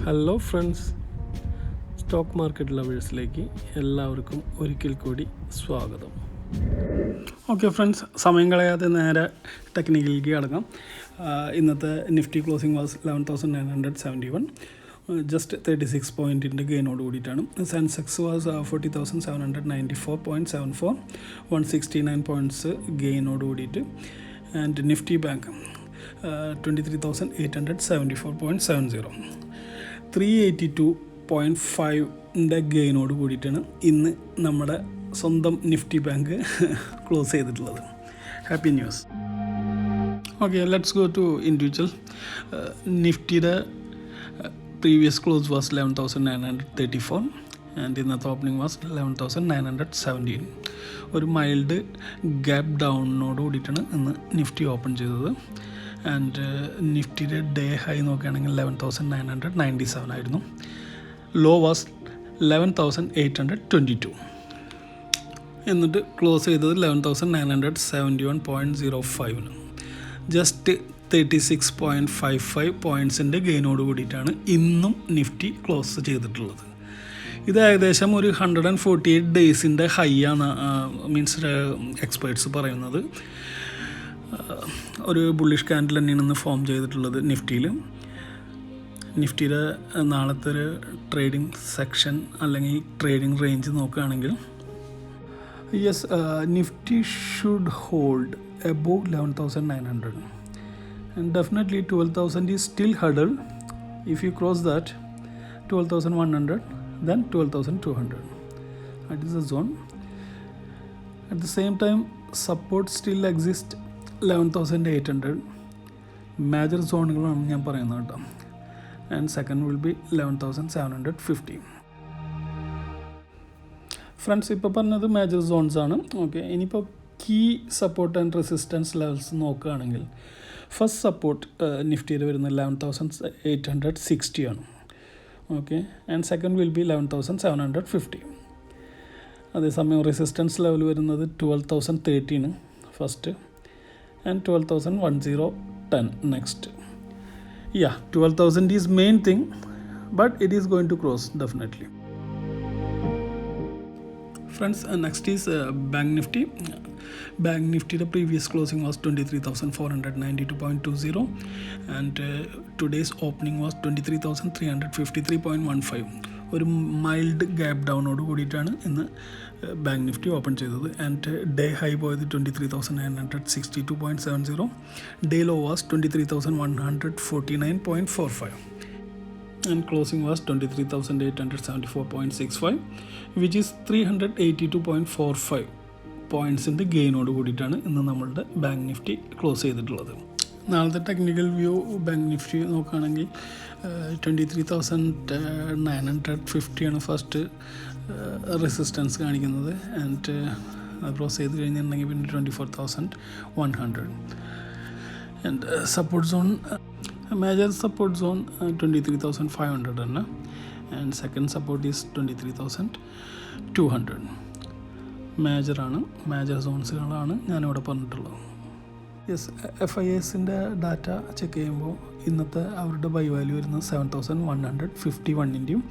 Hello friends, stock market ലവേഴ്സിലേക്ക് എല്ലാവർക്കും ഒരിക്കൽ കൂടി സ്വാഗതം. ഓക്കെ ഫ്രണ്ട്സ്, സമയം കളയാതെ നേരെ ടെക്നിക്കലിലേക്ക് കടക്കാം. ഇന്നത്തെ നിഫ്റ്റി ക്ലോസിംഗ് വാസ് 11,971, ജസ്റ്റ് 36 പോയിൻറ്റിൻ്റെ ഗെയിനോട് കൂടിയിട്ടാണ്. സെൻസെക്സ് വാസ് 40,794.74, 169 പോയിൻറ്റ്സ് ഗെയിനോട് കൂടിയിട്ട്. ആൻഡ് നിഫ്റ്റി ബാങ്ക് 23,874.70, 382.5ൻ്റെ ഗെയിനോട് കൂടിയിട്ടാണ് ഇന്ന് നമ്മുടെ സ്വന്തം നിഫ്റ്റി ബാങ്ക് ക്ലോസ് ചെയ്തിട്ടുള്ളത്. Happy news. Okay, let's go to individual. നിഫ്റ്റിയുടെ പ്രീവിയസ് ക്ലോസ് വാസ് 11,934 ആൻഡ് ഇന്നത്തെ ഓപ്പണിംഗ് വാസ് 11,917. ഒരു മൈൽഡ് ഗ്യാപ്പ് ഡൗണിനോട് കൂടിയിട്ടാണ് ഇന്ന് നിഫ്റ്റി ഓപ്പൺ ചെയ്തത്. ആൻഡ് നിഫ്റ്റിയുടെ ഡേ ഹൈ നോക്കുകയാണെങ്കിൽ 11,997 ആയിരുന്നു. Low was 11,822. എന്നിട്ട് ക്ലോസ് ചെയ്തത് 11,971.05. ജസ്റ്റ് 36.55 പോയിൻറ്റ്സിൻ്റെ ഗെയിനോട് കൂടിയിട്ടാണ് ഇന്നും നിഫ്റ്റി ക്ലോസ് ചെയ്തിട്ടുള്ളത്. ഇത് ഏകദേശം ഒരു 148 ഡേയ്സിൻ്റെ ഹൈ ആണ്, മീൻസ് എക്സ്പേർട്സ് പറയുന്നത്. ഒരു ബുള്ളിഷ് ക്യാൻഡിൽ തന്നെയാണ് ഫോം ചെയ്തിട്ടുള്ളത് നിഫ്റ്റിയിൽ. നിഫ്റ്റിയുടെ നാളത്തെ ഒരു ട്രേഡിംഗ് സെക്ഷൻ അല്ലെങ്കിൽ ട്രേഡിംഗ് റേഞ്ച് നോക്കുകയാണെങ്കിൽ Nifty should hold above 11,900 and definitely 12,000 is still hurdle. If you cross that 12,100, then 12,200, that is the zone. At the same time, support still exists 11,800. Major സോണുകളാണ് ഞാൻ പറയുന്നത് കേട്ടോ. And second will be 11,750. Friends, ഇപ്പോൾ പറഞ്ഞത് major zones ആണ്. Okay, ഇനിയിപ്പോൾ key support and resistance levels നോക്കുകയാണെങ്കിൽ first support നിഫ്റ്റിയിൽ വരുന്നത് 11,860 ആണ്. Okay, and second will be 11,750. അതേസമയം റെസിസ്റ്റൻസ് ലെവൽ വരുന്നത് 12,013 first and 12,110 next. 12,000 is main thing, but it is going to cross definitely. Friends, next is Bank Nifty. Bank Nifty the previous closing was 23,492.20 and today's opening was 23,353.15. ഒരു mild gap ഡൗണോട് കൂടിയിട്ടാണ് ഇന്ന് bank Nifty open ചെയ്തത്. And day high പോയത് 23,962.70. Day law was 23,149.45 and closing was 23,874.65, which is 382.45 പോയിൻറ്റ്സിൻ്റെ ഗെയിനോട് കൂടിയിട്ടാണ് ഇന്ന് നമ്മളുടെ bank Nifty close ചെയ്തിട്ടുള്ളത്. നാളത്തെ ടെക്നിക്കൽ വ്യൂ ബാങ്ക് നിഫ്റ്റി നോക്കുകയാണെങ്കിൽ 23,950 ആണ് ഫസ്റ്റ് റെസിസ്റ്റൻസ് കാണിക്കുന്നത്. ആൻഡ് ക്രോസ് ചെയ്ത് കഴിഞ്ഞിട്ടുണ്ടെങ്കിൽ പിന്നെ 24,100. And support zone, major support zone 23,500 ആണ്. And second support is 23,200. മേജറാണ്, മേജർ സോൺസുകളാണ് ഞാനിവിടെ പറഞ്ഞിട്ടുള്ളത്. FISൻ്റെ ഡാറ്റ ചെക്ക് ചെയ്യുമ്പോൾ ഇന്നത്തെ അവരുടെ ബൈ വാല്യൂ വരുന്നത് 7,151ൻ്റെയും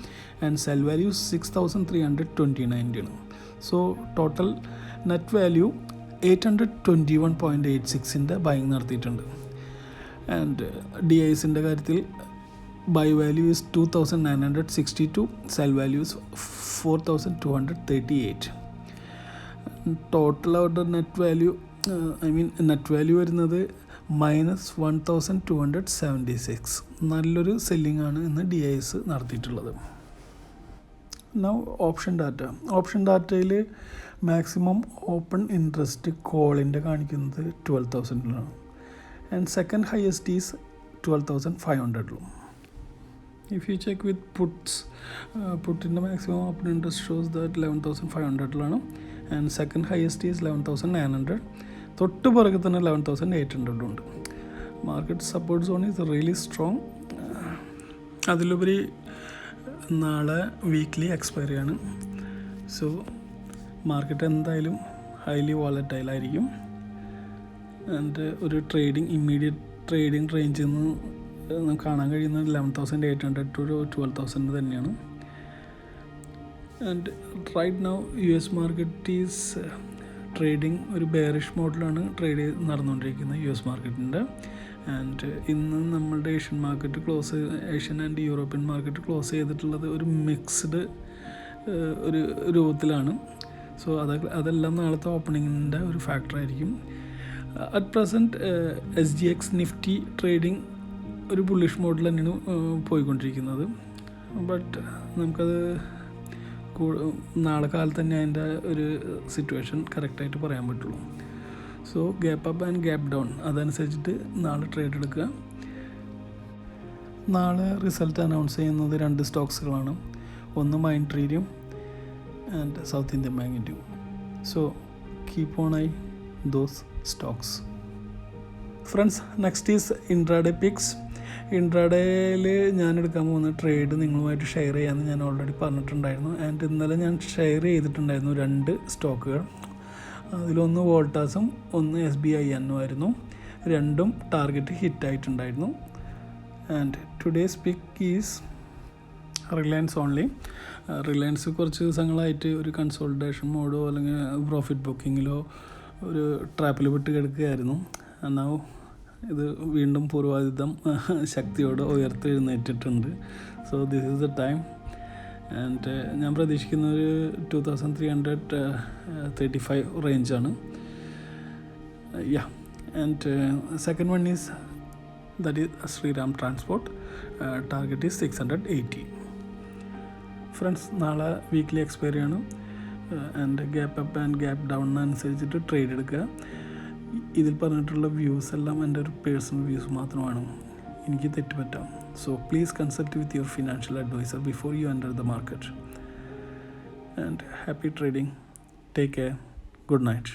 ആൻഡ് സെൽ വാല്യൂ 6,329ൻ്റെയാണ്. സോ ടോട്ടൽ നെറ്റ് വാല്യൂ 821.86ൻ്റെ ബൈങ് നടത്തിയിട്ടുണ്ട്. ആൻഡ് DISൻ്റെ കാര്യത്തിൽ buy value is 2,962, sell value is 4,238. Total അവരുടെ നെറ്റ് വാല്യൂ വരുന്നത് -1,276. നല്ലൊരു സെല്ലിംഗ് ആണ് ഇന്ന് DIS നടത്തിയിട്ടുള്ളത്. നൗ ഓപ്ഷൻ ഡാറ്റയിൽ മാക്സിമം ഓപ്പൺ ഇൻട്രസ്റ്റ് കോളിൻ്റെ കാണിക്കുന്നത് 12,000 and second highest is 12,500. If you check with പുട്ടിൻ്റെ maximum open interest shows that 11,500 and second highest is 11,900. തൊട്ട് പുറകെ തന്നെ 11,800 ഉണ്ട്. Market support zone is really strong. അതിലുപരി നാളെ വീക്ക്ലി എക്സ്പയറി ആണ്. സോ മാർക്കറ്റ് എന്തായാലും ഹൈലി വോളറ്റൈലായിരിക്കും. ആൻഡ് ഒരു ഇമ്മീഡിയറ്റ് ട്രേഡിംഗ് റേഞ്ചിൽ നിന്ന് നമുക്ക് കാണാൻ കഴിയുന്നത് 11,800 to 12,000 തന്നെയാണ്. And right now US market is trading ഒരു ബെയറിഷ് മോഡിലാണ് ട്രേഡ് നടന്നുകൊണ്ടിരിക്കുന്നത് US മാർക്കറ്റിൻ്റെ. ആൻഡ് ഇന്ന് നമ്മളുടെ Asian and European market close ചെയ്തിട്ടുള്ളത് ഒരു മിക്സ്ഡ് ഒരു രൂപത്തിലാണ്. സോ അതെല്ലാം നാളത്തെ ഓപ്പണിങ്ങിൻ്റെ ഒരു ഫാക്ടറായിരിക്കും. At present SGX Nifty trading ഒരു ബുള്ളിഷ് മോഡിൽ തന്നെയാണ് പോയിക്കൊണ്ടിരിക്കുന്നത്. ബട്ട് നമുക്കത് നാളെ കാലത്ത് തന്നെ അതിൻ്റെ ഒരു സിറ്റുവേഷൻ കറക്റ്റായിട്ട് പറയാൻ പറ്റുള്ളൂ. So gap up and gap down അതനുസരിച്ചിട്ട് നാളെ ട്രേഡ് എടുക്കുക. നാളെ റിസൾട്ട് അനൗൺസ് ചെയ്യുന്നത് 2 സ്റ്റോക്സുകളാണ്. ഒന്ന് മൈൻട്രീരിയം ആൻഡ് സൗത്ത് ഇന്ത്യൻ ബാങ്കിൻ്റെയും. So keep on eye those stocks. Friends, next is intraday picks. ഇൻട്രാഡേയിൽ ഞാൻ എടുക്കാൻ പോകുന്ന ട്രേഡ് നിങ്ങളുമായിട്ട് ഷെയർ ചെയ്യാമെന്ന് ഞാൻ ഓൾറെഡി പറഞ്ഞിട്ടുണ്ടായിരുന്നു. ആൻഡ് ഇന്നലെ ഞാൻ ഷെയർ ചെയ്തിട്ടുണ്ടായിരുന്നു 2 സ്റ്റോക്കുകൾ. അതിലൊന്ന് വോൾട്ടാസും ഒന്ന് SBIN ആയിരുന്നു. രണ്ടും ടാർഗറ്റ് ഹിറ്റായിട്ടുണ്ടായിരുന്നു. And today's pick is Reliance only. Reliance കുറച്ച് ദിവസങ്ങളായിട്ട് ഒരു കൺസോൾട്ടേഷൻ മോഡോ അല്ലെങ്കിൽ പ്രോഫിറ്റ് ബുക്കിങ്ങിലോ ഒരു ട്രാപ്പിൽ വിട്ട് കിടക്കുകയായിരുന്നു. എന്നാൽ ഇത് വീണ്ടും പൂർവാധികം ശക്തിയോടെ ഉയർത്തെഴുന്നേറ്റിട്ടുണ്ട്. So this is the time. And ഞാൻ പ്രതീക്ഷിക്കുന്ന ഒരു 2335 റേഞ്ചാണ്. And second one is that is Shriram Transport. Target is 680. Friends, നാളെ വീക്ക്ലി എക്സ്പയറി ആണ്. And gap up and gap down അനുസരിച്ചിട്ട് ട്രേഡ് എടുക്കുക. ഇതിൽ പറഞ്ഞിട്ടുള്ള വ്യൂസ് എല്ലാം എൻ്റെ ഒരു പേഴ്സണൽ വ്യൂസ് മാത്രമാണ്. എനിക്ക് തെറ്റുപറ്റാം. So please consult with your financial adviser before you enter the market. And happy trading. Take care. Good night.